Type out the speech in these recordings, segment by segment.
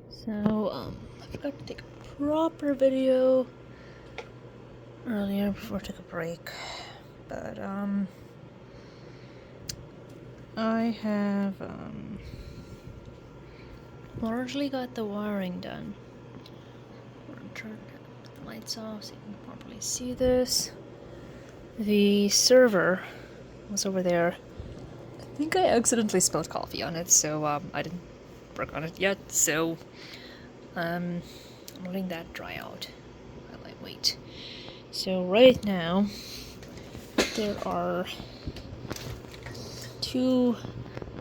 So, I forgot to take a proper video earlier before I took a break, but, I have, largely got the wiring done. I'm gonna turn the lights off so you can properly see this. The server was over there. I think I accidentally spilled coffee on it, so, I didn't work on it yet, so, I'm letting that dry out while I wait. So right now, there are two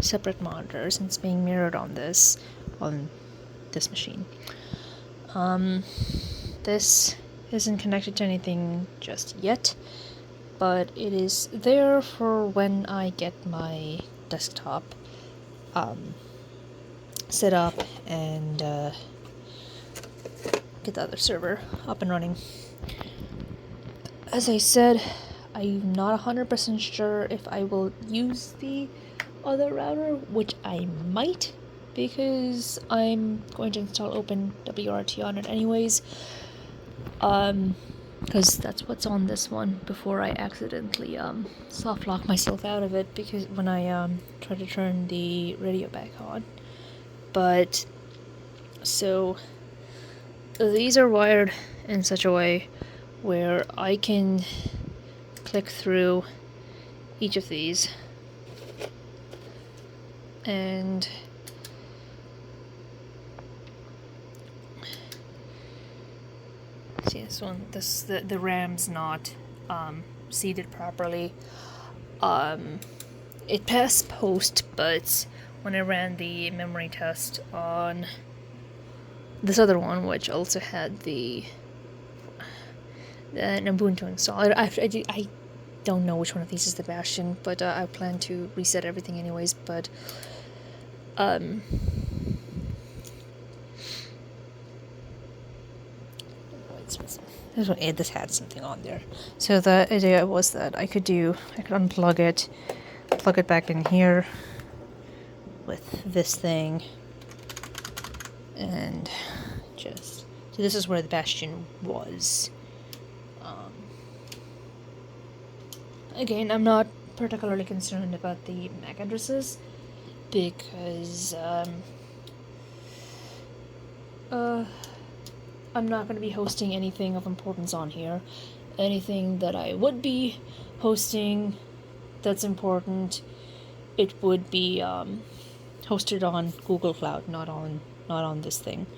separate monitors, and it's being mirrored on this machine. This isn't connected to anything just yet, but it is there for when I get my desktop set up and get the other server up and running. As I said, I'm not 100% sure if I will use the other router, which I might, because I'm going to install OpenWRT on it anyways, because that's what's on this one before I accidentally soft lock myself out of it, because when I try to turn the radio back on. But so these are wired in such a way where I can click through each of these and see this one. The RAM's not seated properly. It passed post, but when I ran the memory test on this other one, which also had the an Ubuntu installed, I don't know which one of these is the Bastion, but I plan to reset everything anyways. But this had something on there. So the idea was that I could unplug it, plug it back in here with this thing, and just so this is where the Bastion was. Again, I'm not particularly concerned about the MAC addresses because I'm not going to be hosting anything of importance on here. Anything that I would be hosting that's important, it would be hosted on Google Cloud, not on this thing.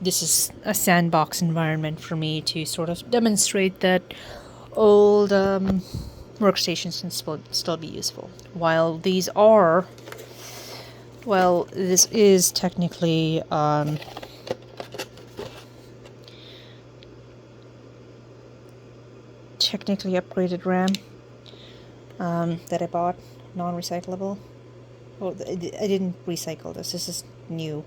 This is a sandbox environment for me to sort of demonstrate that old workstations can still be useful. While these are, well, this is technically upgraded RAM that I bought, non-recyclable. Oh, I didn't recycle this. This is new.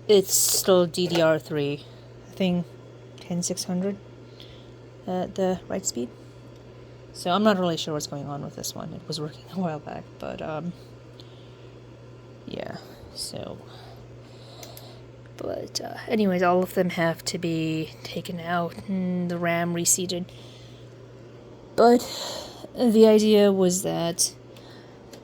It's still DDR3. I think 10600 at the write speed. So I'm not really sure what's going on with this one. It was working a while back, but yeah. So, but anyways, all of them have to be taken out and the RAM reseated. But the idea was that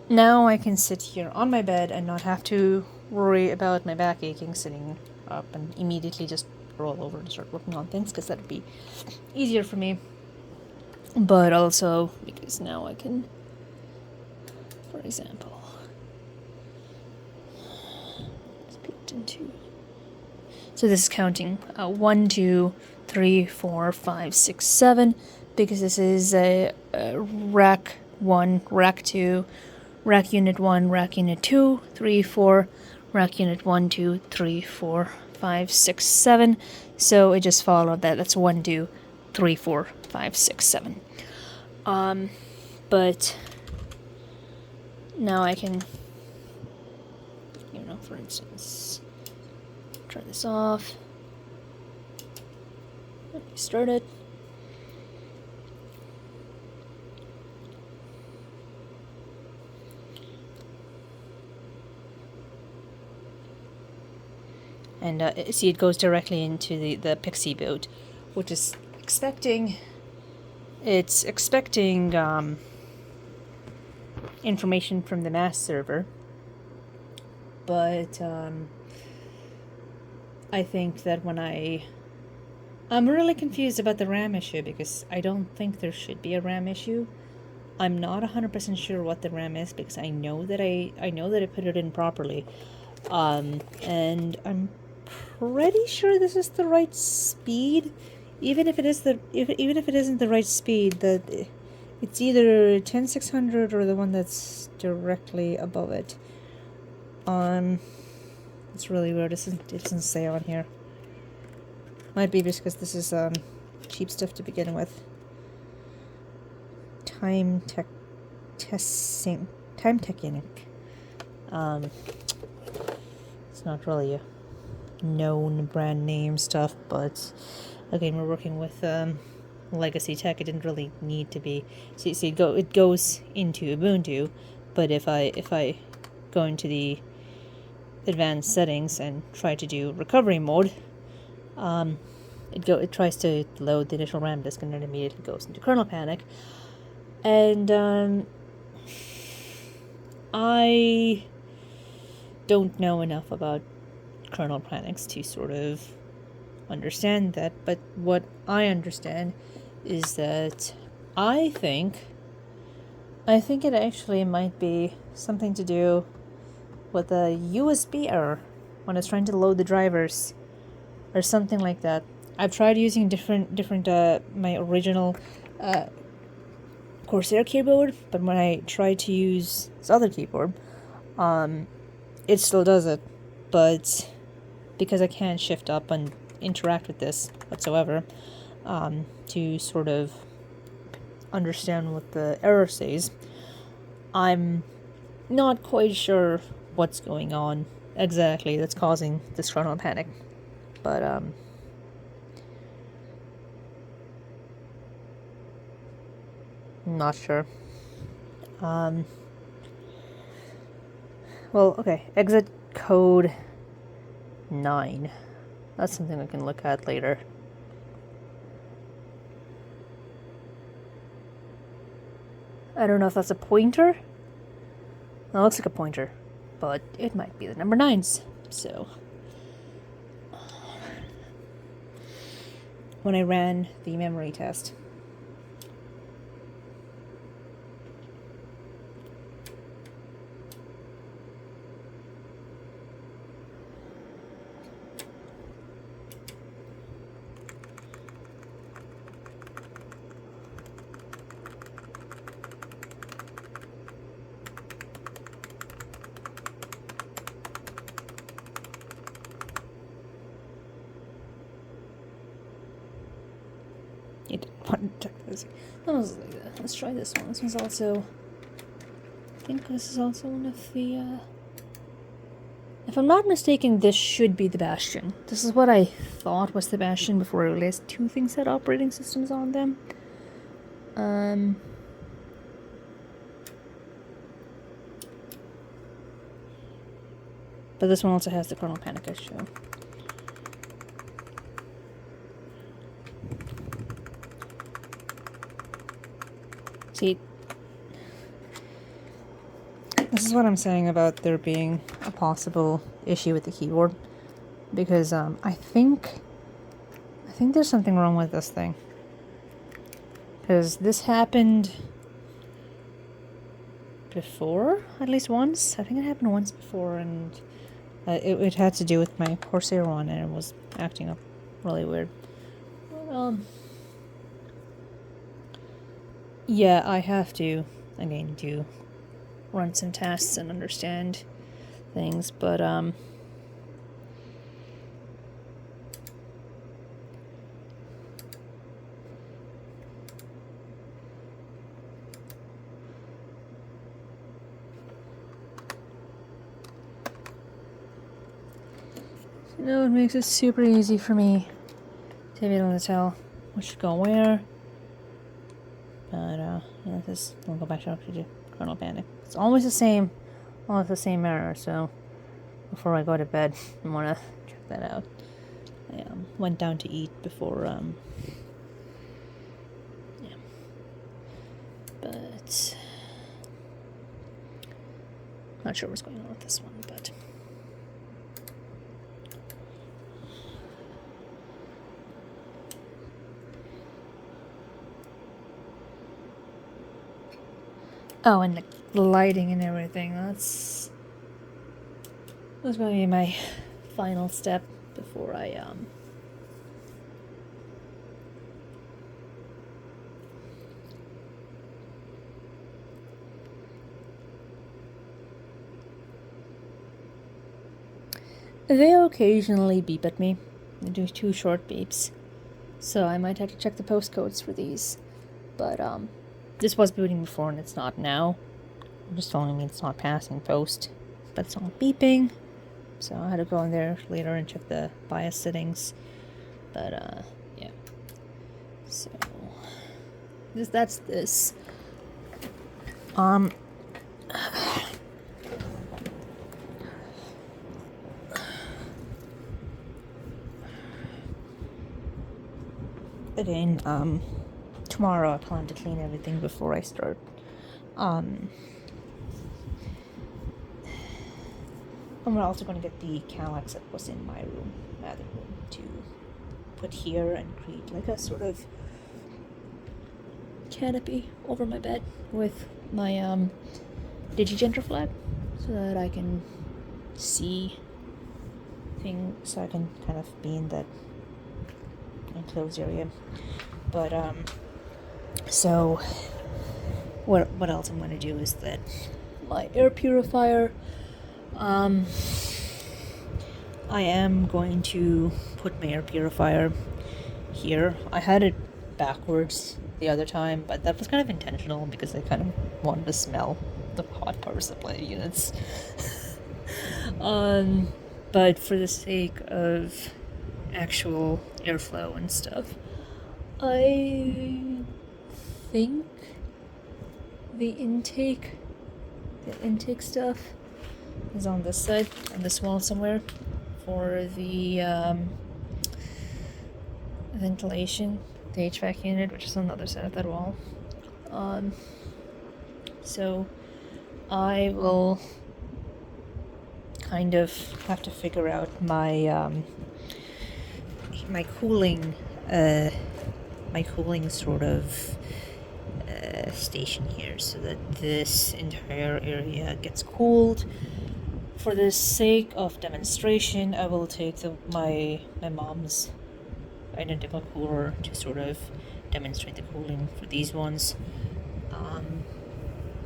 now I can sit here on my bed and not have to worry about my back aching sitting up and immediately just roll over and start working on things, because that would be easier for me. But also because now I can, for example, split into. So this is counting 1, 2, 3, 4, 5, 6, 7, because this is a rack 1, rack 2, rack unit 1, rack unit 2, 3, 4, rack unit 1, 2, 3, 4, 5, 6, 7. So it just followed that. That's 1, 2, 3, 4, 5, 6, 7. But now I can, for instance, turn this off. Let me start it. And see, it goes directly into the Pixie boot, which is expecting information from the mass server, but I think that I'm really confused about the RAM issue, because I don't think there should be a RAM issue. I'm not 100% sure what the RAM is, because I know that I put it in properly, and I'm pretty sure this is the right speed. Even if it isn't the right speed, that it's either 10600 or the one that's directly above it. It's really weird. It doesn't say on here. Might be because this is cheap stuff to begin with. Time Tech Inc. It's not really a known brand name stuff, but again, we're working with legacy tech. It didn't really need to be. See, it goes into Ubuntu, but if I go into the advanced settings and try to do recovery mode, it tries to load the initial RAM disk, and then immediately goes into kernel panic. And I don't know enough about kernel panics to sort of understand that, but what I understand is that I think it actually might be something to do with a USB error when it's trying to load the drivers or something like that. I've tried using different my original Corsair keyboard, but when I try to use this other keyboard, it still does it, but because I can't shift up and interact with this whatsoever, to sort of understand what the error says, I'm not quite sure what's going on exactly that's causing this kernel panic, but I'm not sure. Well, okay, exit code 9. That's something we can look at later. I don't know if that's a pointer. Well, it looks like a pointer, but it might be the number 9s. So, when I ran the memory test, you didn't want to check this. Let's try this one. This one's also, I think this is also one of the, if I'm not mistaken, this should be the Bastion. This is what I thought was the Bastion before I realized two things had operating systems on them. But this one also has the kernel panic issue. See, this is what I'm saying about there being a possible issue with the keyboard, because I think there's something wrong with this thing, because this happened before, at least once. I think it happened once before, and it had to do with my Corsair one, and it was acting up really weird. Yeah, I have to, again, run some tests and understand things, but, no, it makes it super easy for me to be able to tell what should go where. But, yeah, we'll go back to kernel panic. It's always the same error, so before I go to bed, I want to check check that out. I went down to eat before, yeah. But not sure what's going on with this one, but oh, and the lighting and everything. That's going to be my final step before I they occasionally beep at me. They do 2 short beeps, so I might have to check the postcodes for these. But this was booting before and it's not now. I'm just telling me it's not passing post, but it's not beeping. So I had to go in there later and check the BIOS settings. But yeah. So that's this. Again, tomorrow I plan to clean everything before I start. And we're also going to get the Kallax that was in my room, my other room, to put here and create like a sort of canopy over my bed with my Digigenter flag, so that I can see things, so I can kind of be in that enclosed area. But so what else I'm going to do is that my air purifier, I am going to put my air purifier here. I had it backwards the other time, but that was kind of intentional because I kind of wanted to smell the hot power supply units. But for the sake of actual airflow and stuff, I think the intake stuff is on this side, on this wall somewhere, for the ventilation, the HVAC unit, which is on the other side of that wall. So I will kind of have to figure out my my cooling sort of station here, so that this entire area gets cooled. For the sake of demonstration, I will take my mom's identical cooler to sort of demonstrate the cooling for these ones,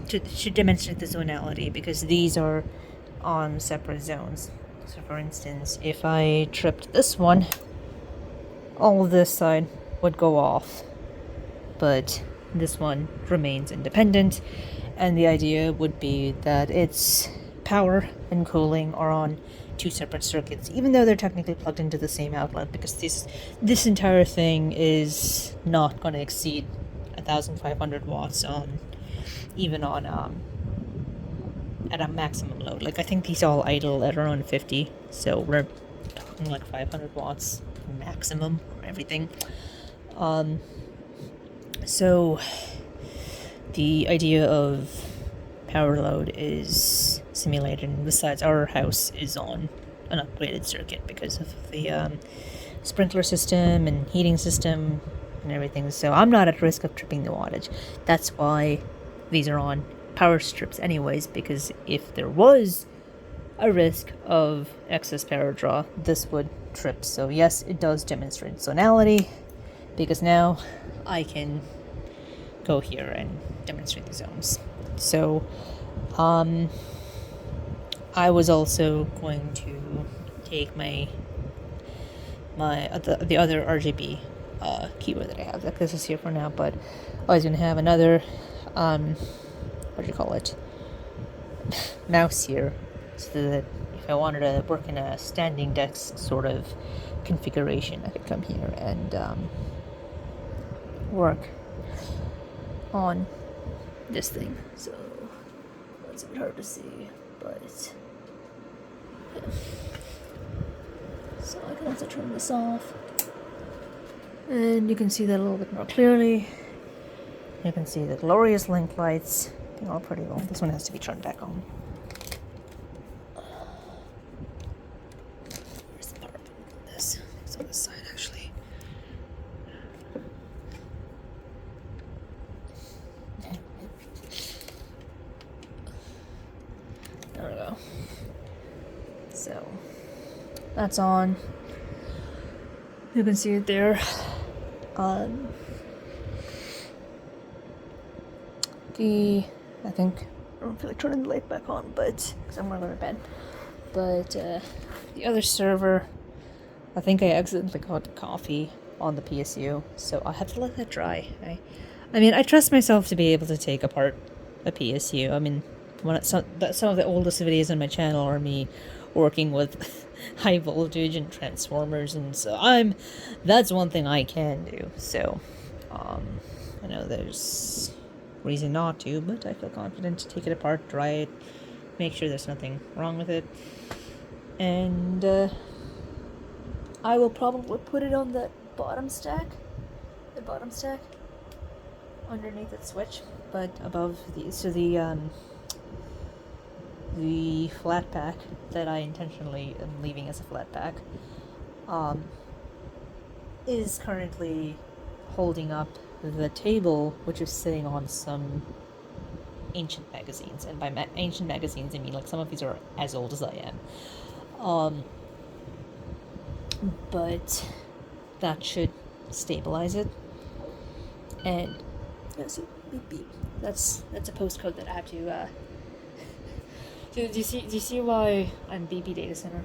to demonstrate the zonality, because these are on separate zones. So for instance, if I tripped this one, all of this side would go off, but this one remains independent, and the idea would be that its power and cooling are on 2 separate circuits, even though they're technically plugged into the same outlet, because this entire thing is not going to exceed 1,500 watts even on at a maximum load. Like, I think these all idle at around 50, so we're talking like 500 watts maximum for everything. So the idea of power load is simulated, and besides, our house is on an upgraded circuit because of the sprinkler system and heating system and everything, so I'm not at risk of tripping the wattage. That's why these are on power strips anyways, because if there was a risk of excess power draw, this would trip. So yes, it does demonstrate zonality, because now I can go here and demonstrate the zones. So I was also going to take the other RGB keyboard that I have. This is here for now, but I was going to have another mouse here, so that if I wanted to work in a standing desk sort of configuration, I could come here and work on this thing. So it's a bit hard to see, but yeah. So to turn this off. And you can see that a little bit more clearly. You can see the glorious link lights. They're all pretty well. This one has to be turned back on. Where's the power button on this? It's on this side, actually. There we go. So, that's on. You can see it there. I think I don't feel like turning the light back on, but because I'm gonna go to bed. But the other server, I think I accidentally got coffee on the PSU, so I have to let that dry. I mean, I trust myself to be able to take apart a PSU. I mean, some of the oldest videos on my channel are me working with high voltage and transformers, and so that's one thing I can do. So I know there's reason not to, but I feel confident to take it apart, dry it, make sure there's nothing wrong with it, and I will probably put it on the bottom stack underneath the switch, but above the flat pack that I intentionally am leaving as a flat pack is currently holding up the table, which is sitting on some ancient magazines, and by ancient magazines I mean like some of these are as old as I am, but that should stabilize it. And see, beep beep. That's a postcode that I have to. Do you see why I'm BP data center?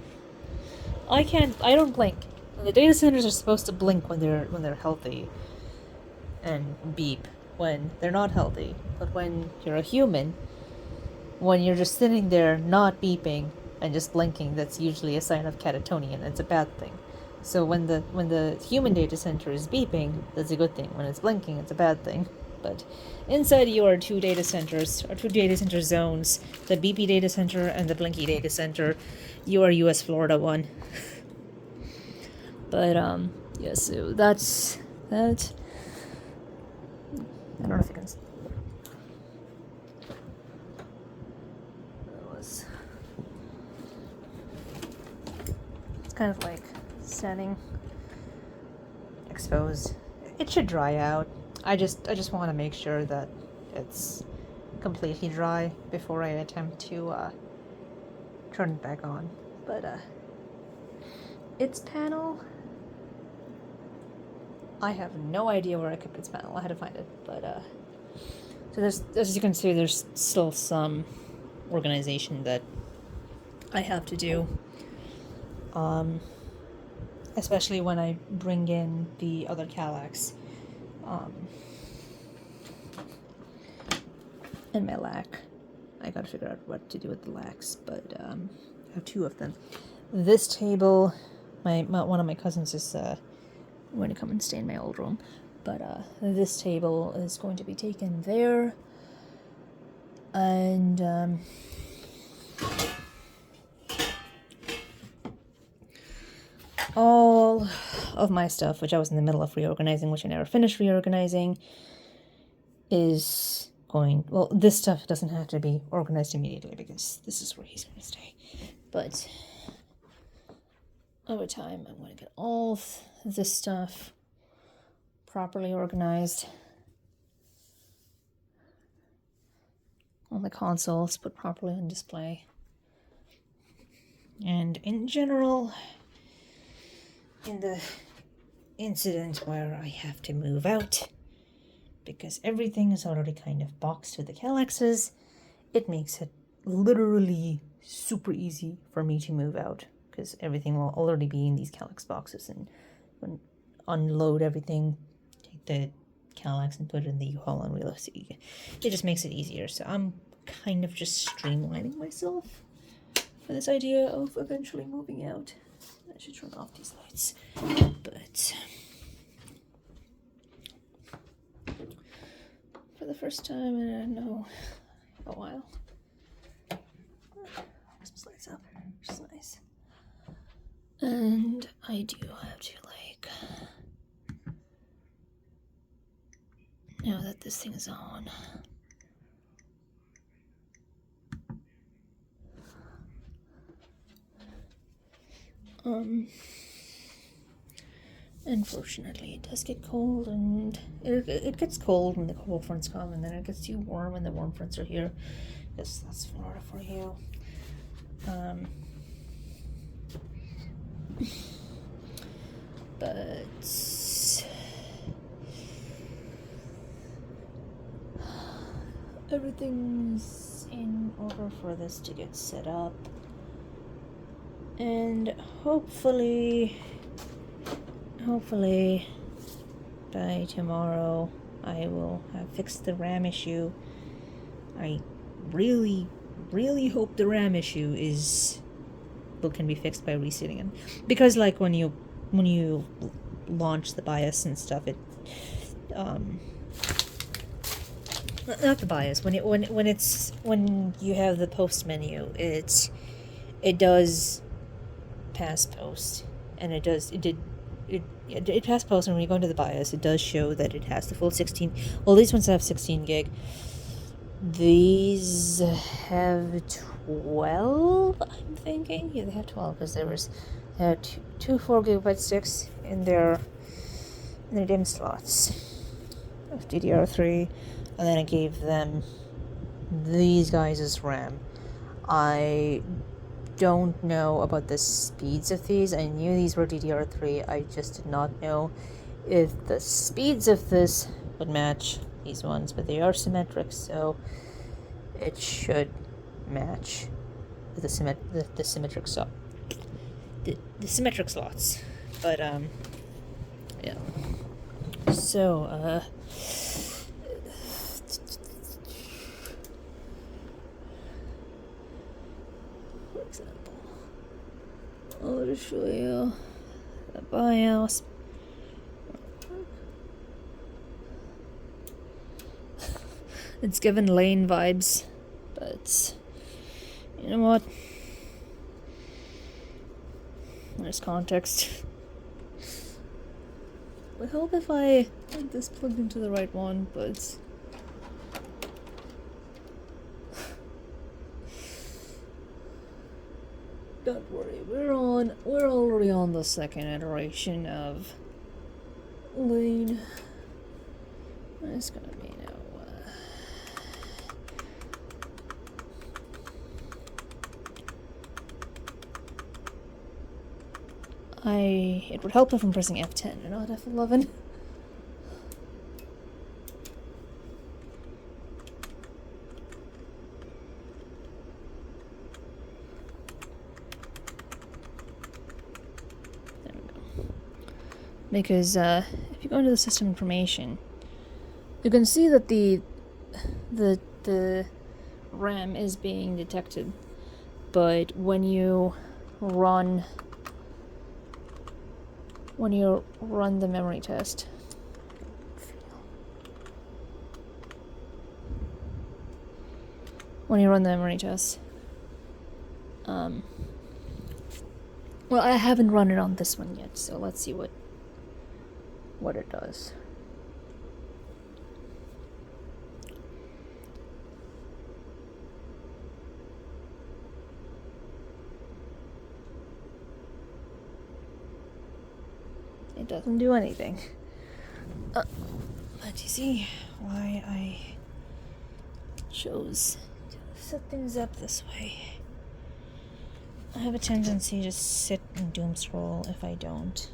I don't blink. The data centers are supposed to blink when they're healthy, and beep when they're not healthy. But when you're a human, when you're just sitting there not beeping and just blinking, that's usually a sign of catatonia, and it's a bad thing. So when the human data center is beeping, that's a good thing. When it's blinking, it's a bad thing. But inside you are two data center zones, the beepy data center and the blinky data center. You are US Florida one. But yeah, so that's that. I don't know if you can see. It's kind of like standing exposed. It should dry out. I just want to make sure that it's completely dry before I attempt to turn it back on. But its panel, I have no idea where I kept its panel. I had to find it. But so there's, as you can see, there's still some organization that I have to do. Especially when I bring in the other Calax. And my lac. I gotta figure out what to do with the lacs, but I have two of them. This table, one of my cousins is going to come and stay in my old room, but this table is going to be taken there, and all of my stuff, which I was in the middle of reorganizing, which I never finished reorganizing, is going, well, this stuff doesn't have to be organized immediately because this is where he's going to stay. But over time, I'm going to get all of this stuff properly organized. All the consoles put properly on display. And in general, in the incident where I have to move out, because everything is already kind of boxed with the Calaxes, it makes it literally super easy for me to move out, because everything will already be in these Calax boxes, and when unload everything, take the Calax and put it in the U-Haul and reload it. It just makes it easier, so I'm kind of just streamlining myself for this idea of eventually moving out. I should turn off these lights, but for the first time in I don't know a while, Christmas lights up, which is nice. And I do have to, like, know that this thing is on. Unfortunately, it does get cold, and it gets cold when the cold fronts come, and then it gets too warm when the warm fronts are here. Yes, that's Florida for you. But everything's in order for this to get set up, and hopefully by tomorrow I will have fixed the RAM issue. I really hope the RAM issue can be fixed by resetting it, because like when you launch the BIOS and stuff, it not the BIOS, when you have the post menu, it does pass post, and it pass post, and when you go into the BIOS, it does show that it has the full 16. Well, these ones have 16 gig. These have 12, I'm thinking. Yeah, they have 12, because they had two 4 gigabyte sticks in their DIMM slots of DDR3, and then I gave them these guys as RAM. I don't know about the speeds of these. I knew these were DDR3. I just did not know if the speeds of this would match these ones, but they are symmetric, so it should match the symmetric the symmetric slots. But yeah. So for example, I'll just show you the BIOS. It's given Lane vibes, but you know what? There's context. I hope if I had this plugged into the right one, but don't worry, we're already on the second iteration of Lane. It's gonna be now. It would help if I'm pressing F10 and not F11. There we go. Because if you go into the system information, you can see that the RAM is being detected, but when you run the memory test, well, I haven't run it on this one yet, so let's see what it does. It doesn't do anything. But you see why I chose to set things up this way. I have a tendency to sit and doom scroll if I don't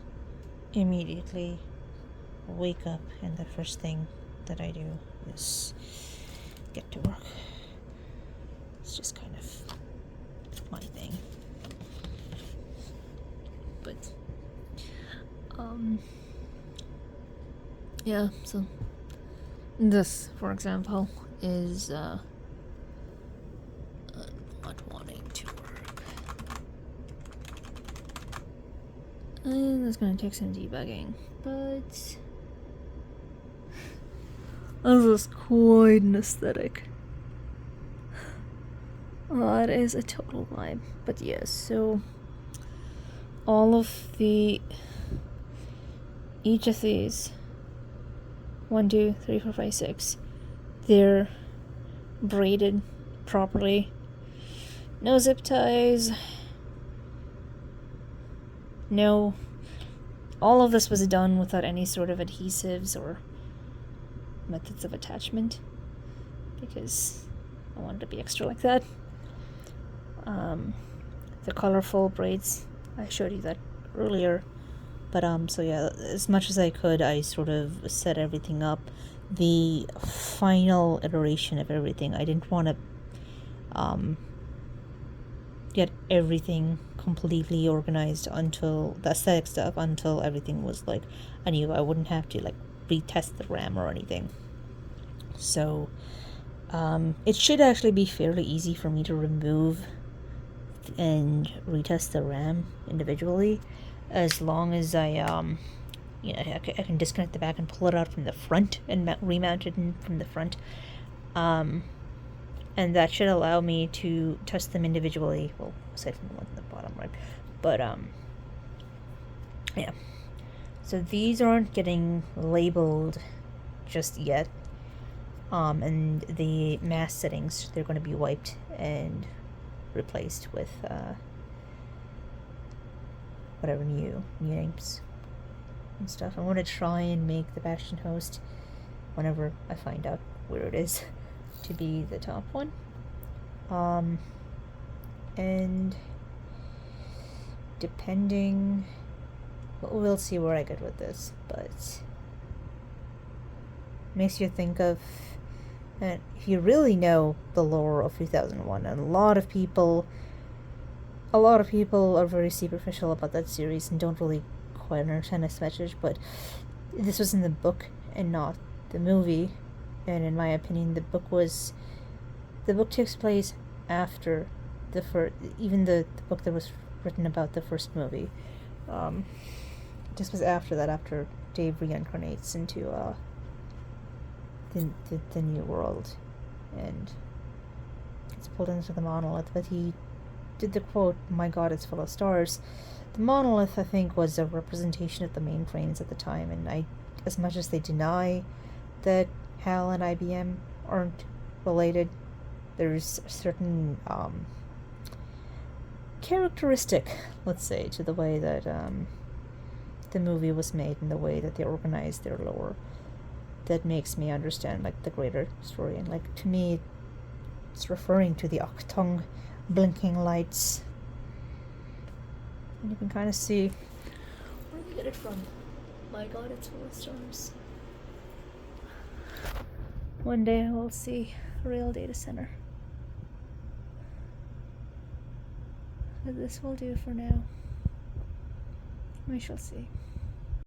immediately wake up and the first thing that I do is get to work. It's just kind of my thing. But yeah, so this, for example, is not wanting to work. And it's gonna take some debugging, but this is quite an aesthetic. It is a total vibe. But yes, so all of the, each of these, 1, 2, 3, 4, 5, 6, they're braided properly. No zip ties. No. All of this was done without any sort of adhesives or methods of attachment, because I wanted to be extra like that. The colorful braids, I showed you that earlier. But so yeah, as much as I could, I sort of set everything up. The final iteration of everything, I didn't want to get everything completely organized until the aesthetic stuff, until everything was like I knew I wouldn't have to like retest the RAM or anything. So it should actually be fairly easy for me to remove and retest the RAM individually, as long as I I can disconnect the back and pull it out from the front and remount it from the front, and that should allow me to test them individually, well, aside from the ones on the bottom, right? But yeah, so these aren't getting labeled just yet, and the mask settings, they're going to be wiped and replaced with whatever new names and stuff. I want to try and make the Bastion host, whenever I find out where it is, to be the top one. And depending, we'll see where I get with this, but makes you think of, and if you really know the lore of 2001, and a lot of people are very superficial about that series and don't really quite understand its message, but this was in the book and not the movie, and in my opinion, the book takes place after the book that was written about the first movie. This was after that, after Dave reincarnates into the new world and gets pulled into the monolith. But he did the quote, "My God, it's full of stars." The monolith, I think, was a representation of the mainframes at the time, and as much as they deny that HAL and IBM aren't related, there's a certain characteristic, let's say, to the way that the movie was made and the way that they organized their lore that makes me understand like the greater story. And like, to me, it's referring to the Octung blinking lights, and you can kind of see where we get it from. My God, it's full of stars. One day I will see a real data center. But this will do for now. We shall see.